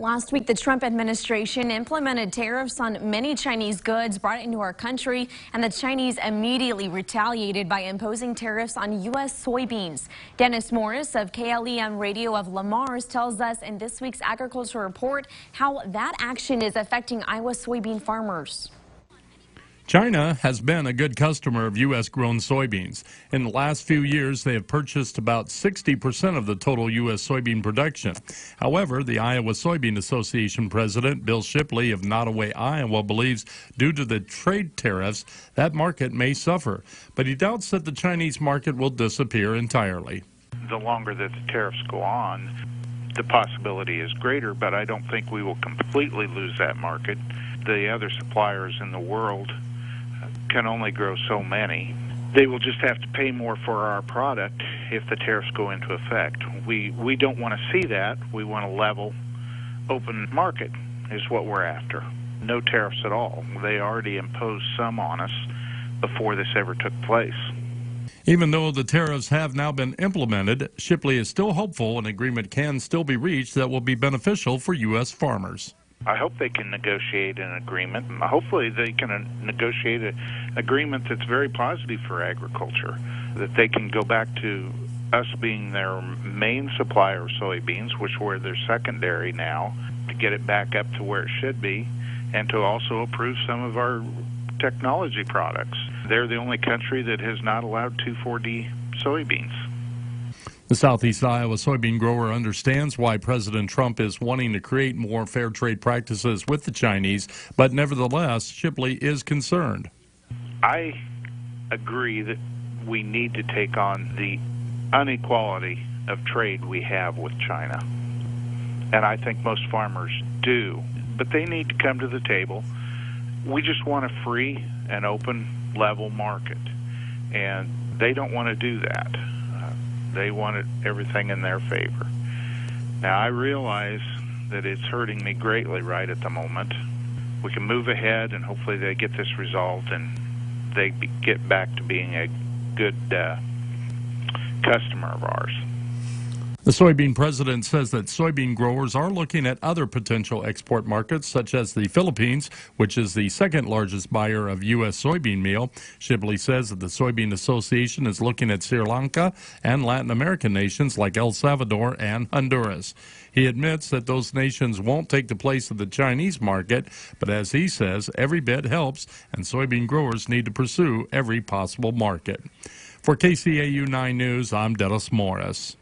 Last week, the Trump administration implemented tariffs on many Chinese goods brought into our country, and the Chinese immediately retaliated by imposing tariffs on U.S. soybeans. Dennis Morris of KLEM Radio of Lamar's tells us in this week's Agriculture Report how that action is affecting Iowa soybean farmers. China has been a good customer of U.S.-grown soybeans. In the last few years, they have purchased about 60% of the total U.S. soybean production. However, the Iowa Soybean Association president, Bill Shipley of Nottoway, Iowa, believes due to the trade tariffs, that market may suffer. But he doubts that the Chinese market will disappear entirely. The longer that the tariffs go on, the possibility is greater, but I don't think we will completely lose that market. The other suppliers in the world can only grow so many. They will just have to pay more for our product if the tariffs go into effect. We don't want to see that. We want a level, open market is what we're after. No tariffs at all. They already imposed some on us before this ever took place. Even though the tariffs have now been implemented, Shipley is still hopeful an agreement can still be reached that will be beneficial for U.S. farmers. I hope they can negotiate an agreement. Hopefully they can negotiate an agreement that's very positive for agriculture, that they can go back to us being their main supplier of soybeans, which we're their secondary now, to get it back up to where it should be, and to also approve some of our technology products. They're the only country that has not allowed 2,4-D soybeans. The Southeast Iowa soybean grower understands why President Trump is wanting to create more fair trade practices with the Chinese, but nevertheless, Shipley is concerned. I agree that we need to take on the inequality of trade we have with China, and I think most farmers do, but they need to come to the table. We just want a free and open, level market, and they don't want to do that. They wanted everything in their favor. Now, I realize that it's hurting me greatly right at the moment. We can move ahead, and hopefully they get this resolved, and they get back to being a good customer of ours. The soybean president says that soybean growers are looking at other potential export markets, such as the Philippines, which is the second largest buyer of U.S. soybean meal. Shipley says that the Soybean Association is looking at Sri Lanka and Latin American nations like El Salvador and Honduras. He admits that those nations won't take the place of the Chinese market, but as he says, every bit helps, and soybean growers need to pursue every possible market. For KCAU 9 News, I'm Dennis Morris.